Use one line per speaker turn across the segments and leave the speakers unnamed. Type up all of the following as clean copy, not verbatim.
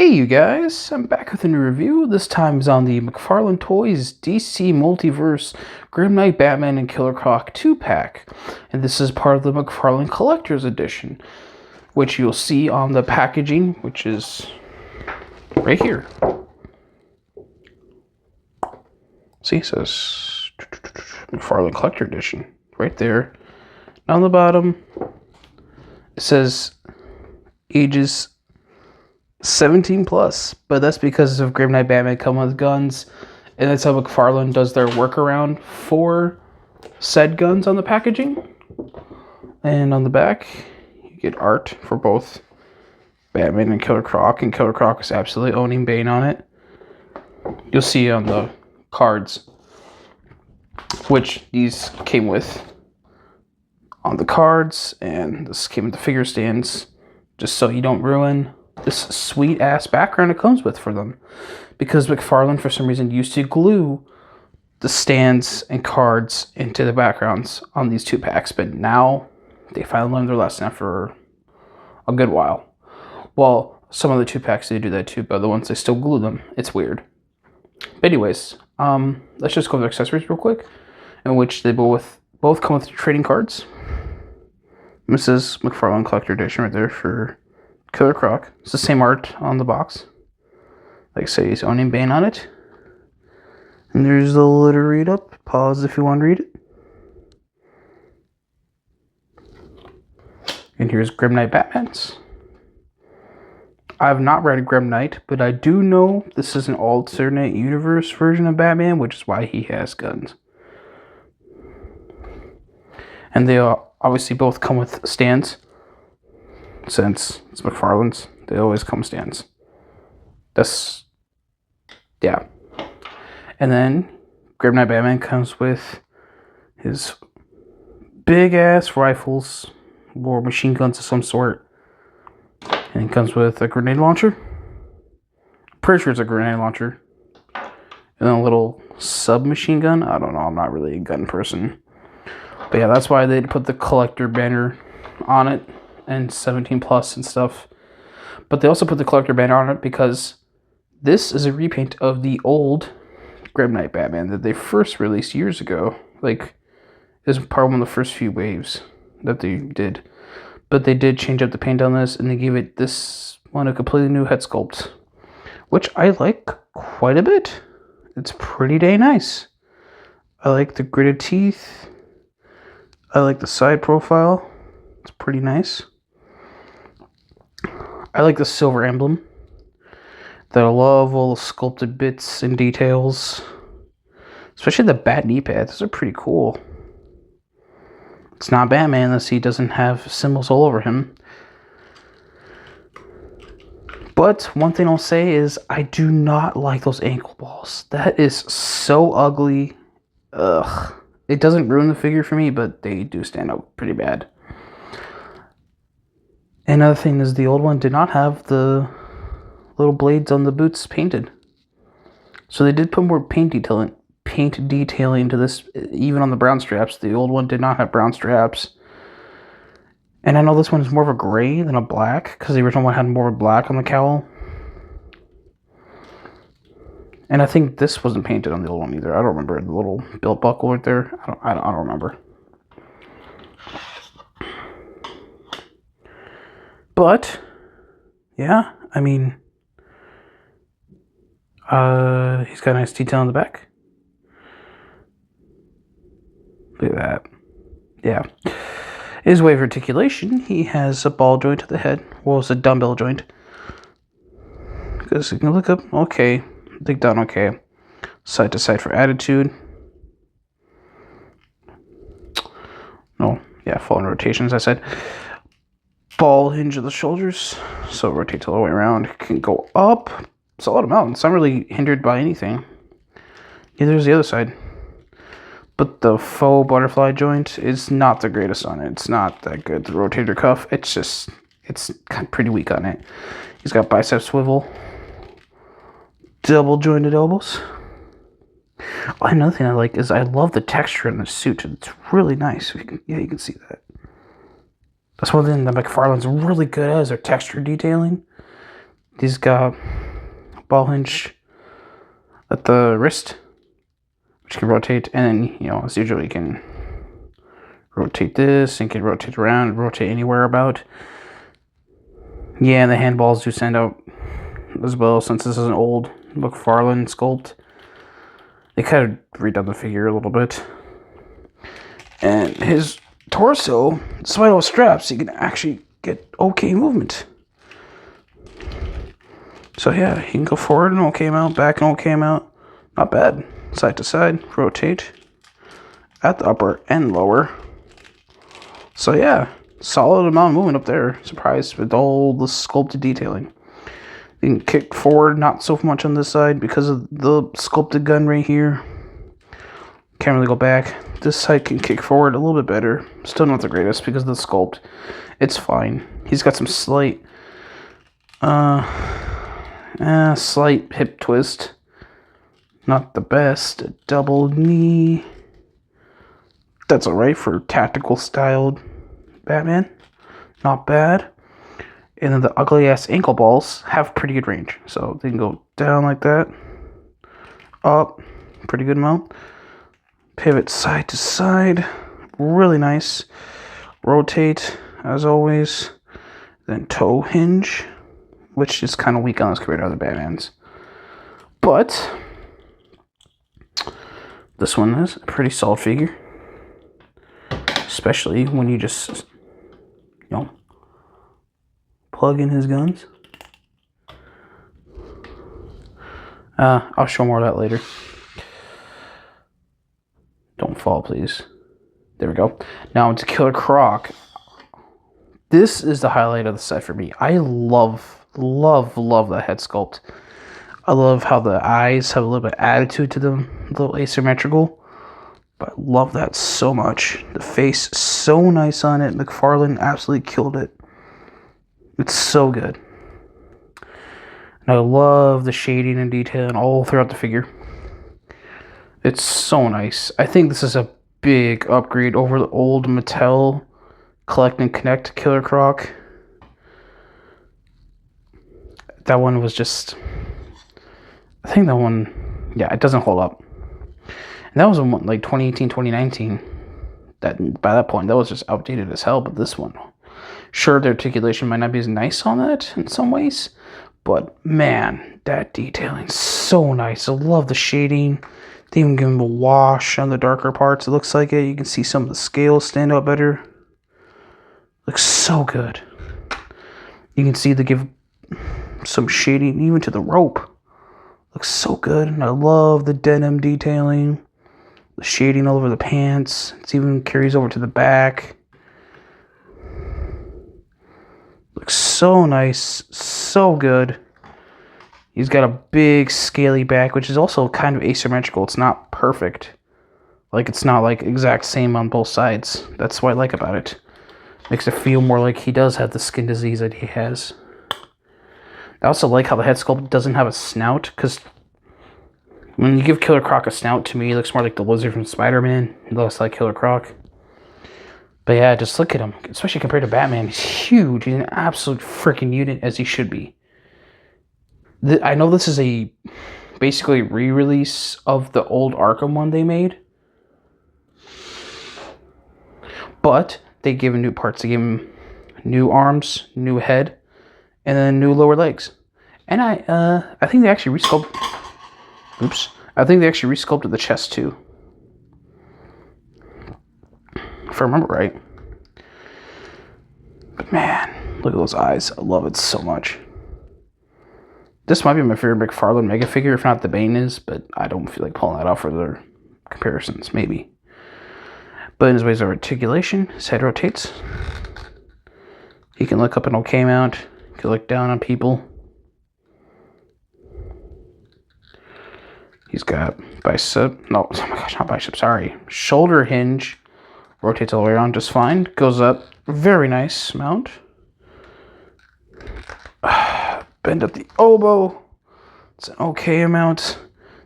Hey you guys, I'm back with a new review. This time is on the McFarlane Toys DC Multiverse Grim Knight Batman and Killer Croc 2-pack. And this is part of the McFarlane Collector's Edition, which you'll see on the packaging, which is right here. See, it says McFarlane Collector Edition right there. On the bottom, it says ages 17 plus, but that's because of Grim Knight Batman come with guns, and that's how McFarlane does their workaround for said guns on the packaging. And on the back, you get art for both Batman and Killer Croc, and Killer Croc is absolutely owning Bane on it. You'll see on the cards, which these came with on the cards, and this came with the figure stands, just so you don't ruin this sweet ass background it comes with for them, because McFarlane for some reason used to glue the stands and cards into the backgrounds on these 2-packs, but now they finally learned their lesson after a good while. Well, some of the 2-packs they do that too, but other ones they still glue them. It's weird. But anyways, let's just go over the accessories real quick, in which they both come with trading cards. This is McFarlane Collector Edition right there for Killer Croc. It's the same art on the box. Like I say, he's owning Bane on it. And there's the little read up. Pause if you want to read it. And here's Grim Knight Batman's. I've not read Grim Knight, but I do know this is an alternate universe version of Batman, which is why he has guns. And they obviously both come with stands. Since it's McFarlane's, they always come stands. Yeah. And then Grim Knight Batman comes with his big ass rifles or machine guns of some sort. And he comes with a grenade launcher. Pretty sure it's a grenade launcher. And then a little submachine gun. I don't know, I'm not really a gun person. But yeah, that's why they put the collector banner on it. And 17 plus and stuff. But they also put the collector banner on it because this is a repaint of the old Grim Knight Batman that they first released years ago. Like, this was part of one of the first few waves that they did. But they did change up the paint on this, and they gave it this one a completely new head sculpt, which I like quite a bit. It's pretty dang nice. I like the gritted teeth. I like the side profile. It's pretty nice. I like the silver emblem. That I love all the sculpted bits and details. Especially the bat knee pads. Those are pretty cool. It's not Batman unless he doesn't have symbols all over him. But one thing I'll say is I do not like those ankle balls. That is so ugly. Ugh. It doesn't ruin the figure for me, but they do stand out pretty bad. Another thing is the old one did not have the little blades on the boots painted. So they did put more paint detailing to this, even on the brown straps. The old one did not have brown straps. And I know this one is more of a gray than a black, because the original one had more black on the cowl. And I think this wasn't painted on the old one either. I don't remember the little belt buckle right there. I don't remember. But, yeah, I mean, he's got a nice detail on the back. Look at that. Yeah. His way of articulation, he has a ball joint at the head. Well, it's a dumbbell joint. Because you can look up, okay, dig down, okay. Side to side for attitude. No, yeah, full in rotations, I said. Ball hinge of the shoulders, so it rotates all the way around. It can go up. Solid amount. It's not really hindered by anything. Neither is the other side. But the faux butterfly joint is not the greatest on it. It's not that good. The rotator cuff, it's kind of pretty weak on it. He's got bicep swivel. Double jointed elbows. Another thing I like is I love the texture in the suit. It's really nice. You can see that. That's one thing that McFarlane's really good at, is their texture detailing. He's got a ball hinge at the wrist, which can rotate, and then, you know, as usual, you can rotate this and can rotate around, rotate anywhere about. Yeah, and the handballs do stand out as well, since this is an old McFarlane sculpt. They kind of redone the figure a little bit. And his torso, despite all straps, you can actually get okay movement. So yeah, he can go forward and okay amount, back and okay amount. Not bad. Side to side, rotate at the upper and lower. So yeah, solid amount of movement up there. Surprised with all the sculpted detailing. You can kick forward, not so much on this side because of the sculpted gun right here. Can't really go back. This side can kick forward a little bit better. Still not the greatest because of the sculpt. It's fine. He's got some slight hip twist. Not the best. A double knee. That's alright for tactical styled Batman. Not bad. And then the ugly ass ankle balls have pretty good range. So they can go down like that. Up. Pretty good amount. Pivot side to side. Really nice. Rotate as always. Then toe hinge, which is kind of weak on this compared to other Batmans. But this one is a pretty solid figure. Especially when you just, you know, plug in his guns. I'll show more of that later. Don't fall, please. There we go. Now into Killer Croc. This is the highlight of the set for me. I love the head sculpt. I love how the eyes have a little bit of attitude to them, a little asymmetrical. But I love that so much. The face, so nice on it. McFarlane absolutely killed it. It's so good. And I love the shading and detailing all throughout the figure. It's so nice. I think this is a big upgrade over the old Mattel Collect and Connect Killer Croc. That one was just... I think that one... Yeah, it doesn't hold up. And that was like 2018, 2019. By that point, that was just outdated as hell. But this one... Sure, the articulation might not be as nice on that in some ways. But, man, that detailing's so nice. I love the shading. They even give him a wash on the darker parts. It looks like it. You can see some of the scales stand out better. Looks so good. You can see they give some shading even to the rope. Looks so good. And I love the denim detailing. The shading all over the pants. It even carries over to the back. Looks so nice. So good. He's got a big scaly back, which is also kind of asymmetrical. It's not perfect. Like, it's not like exact same on both sides. That's what I like about it. Makes it feel more like he does have the skin disease that he has. I also like how the head sculpt doesn't have a snout, because when you give Killer Croc a snout, to me, he looks more like the lizard from Spider-Man. He looks like Killer Croc. But yeah, just look at him. Especially compared to Batman. He's huge. He's an absolute freaking unit, as he should be. I know this is a basically re-release of the old Arkham one they made. But they gave him new parts. They gave him new arms, new head, and then new lower legs. And I think they actually resculpted... Oops. I think they actually resculpted the chest too. If I remember right. But man, look at those eyes. I love it so much. This might be my favorite McFarlane Mega figure, if not the Bane is, but I don't feel like pulling that off for their comparisons, maybe. But in his ways of articulation, his head rotates. He can look up an okay amount. He can look down on people. He's got bicep, no, oh my gosh, not bicep, sorry. Shoulder hinge, rotates all the way around just fine. Goes up, very nice mount. Bend at the elbow. It's an okay amount.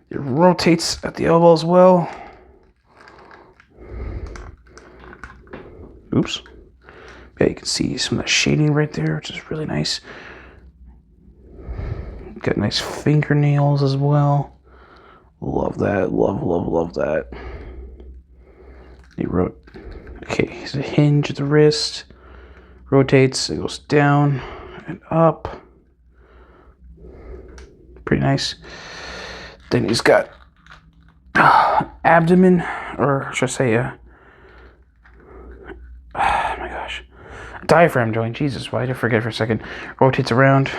It rotates at the elbow as well. Oops. Yeah, you can see some of the shading right there, which is really nice. Got nice fingernails as well. Love that. Love that. He wrote, okay, here's a hinge at the wrist. Rotates, it goes down and up. Pretty nice. Then he's got abdomen, or should I say, oh my gosh, diaphragm joint. Jesus, why did I forget for a second? Rotates around,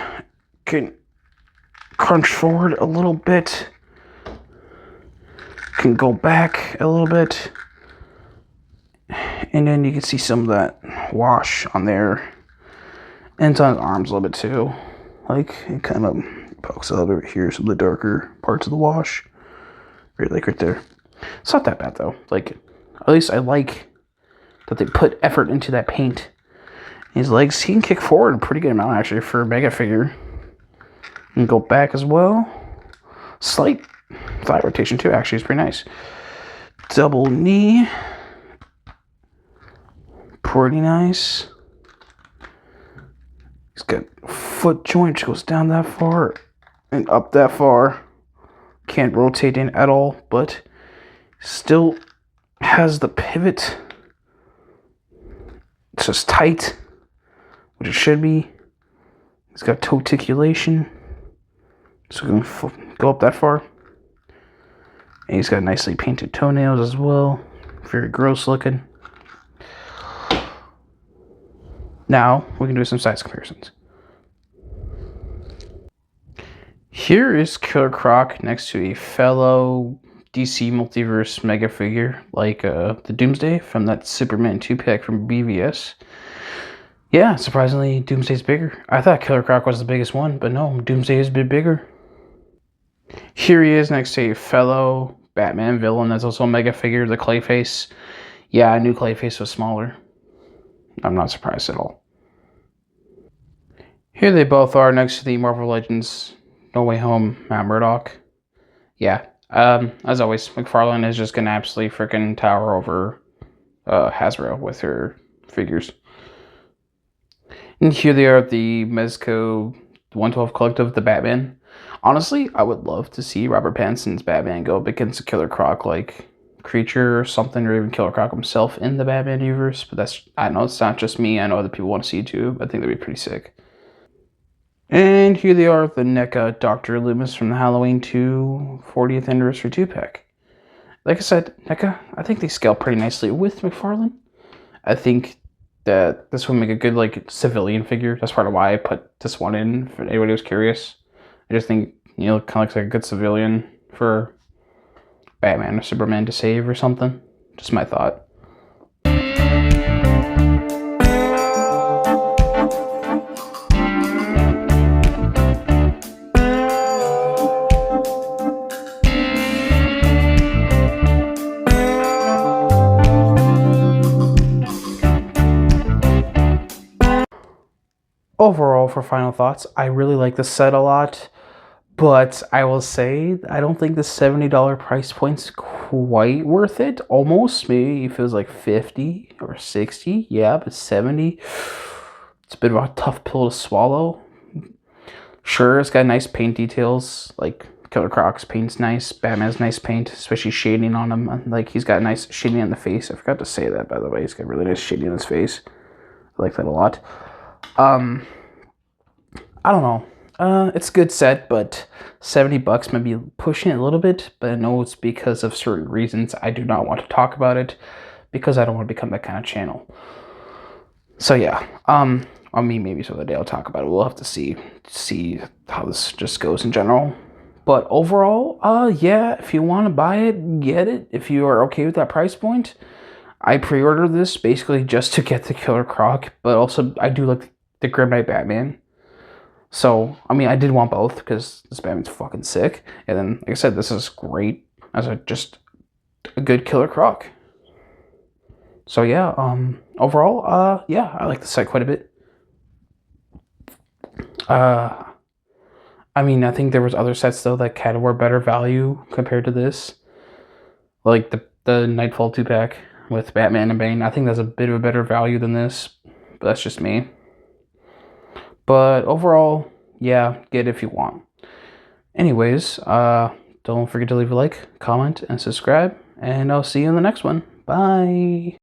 can crunch forward a little bit, can go back a little bit, and then you can see some of that wash on there, and it's on his arms a little bit too. Like, it kind of pokes out over here, some of the darker parts of the wash. Right there. It's not that bad though. Like, at least I like that they put effort into that paint. His legs, he can kick forward a pretty good amount actually for a mega figure. And go back as well. Slight thigh rotation too, actually, is pretty nice. Double knee. Pretty nice. He's got foot joint, which goes down that far and up that far. Can't rotate in at all, but still has the pivot. It's just tight, which it should be. He's got toe articulation, so we can go up that far. And he's got nicely painted toenails as well. Very gross looking. Now we can do some size comparisons. Here is Killer Croc next to a fellow DC Multiverse mega figure, like the Doomsday from that Superman 2-pack from BVS. Yeah, surprisingly, Doomsday's bigger. I thought Killer Croc was the biggest one, but no, Doomsday is a bit bigger. Here he is next to a fellow Batman villain that's also a mega figure, the Clayface. Yeah, I knew Clayface was smaller. I'm not surprised at all. Here they both are next to the Marvel Legends No Way Home Matt Murdock. Yeah, as always, McFarlane is just gonna absolutely freaking tower over Hasbro with her figures. And here they are at the Mezco 112 Collective, the Batman. Honestly, I would love to see Robert Pattinson's Batman go up against a Killer Croc-like creature or something, or even Killer Croc himself in the Batman universe. But that's, I know it's not just me, I know other people want to see it too. I think that'd be pretty sick. And here they are, the NECA Dr. Loomis from the Halloween 2 40th Anniversary 2-pack. Like I said, NECA, I think they scale pretty nicely with McFarlane. I think that this would make a good, like, civilian figure. That's part of why I put this one in, if anybody was curious. I just think, you know, it kind of looks like a good civilian for Batman or Superman to save or something. Just my thought. Overall, for final thoughts, I really like this set a lot, but I will say I don't think the $70 price point's quite worth it. Almost, maybe it feels like 50 or 60. Yeah, but 70, it's a bit of a tough pill to swallow. Sure, it's got nice paint details, like Killer Croc's paint's nice, Batman's nice paint, especially shading on him. Like, he's got nice shading on the face. I forgot to say that, by the way. He's got really nice shading on his face. I like that a lot. I don't know. It's a good set, but $70 might be pushing it a little bit, but I know it's because of certain reasons. I do not want to talk about it because I don't want to become that kind of channel. So yeah, I mean, maybe some other day I'll talk about it. We'll have to see how this just goes in general. But overall, yeah, if you want to buy it, get it. If you are okay with that price point, I pre-ordered this basically just to get the Killer Croc, but also I do like the Grim Knight Batman. So, I mean, I did want both because this Batman's fucking sick. And then, like I said, this is great as just a good Killer Croc. So yeah, overall, yeah, I like the set quite a bit. I mean, I think there was other sets though that kind of were better value compared to this. Like the Nightfall 2-pack with Batman and Bane. I think that's a bit of a better value than this, but that's just me. But overall, yeah, get it if you want. Anyways, don't forget to leave a like, comment, and subscribe, and I'll see you in the next one. Bye!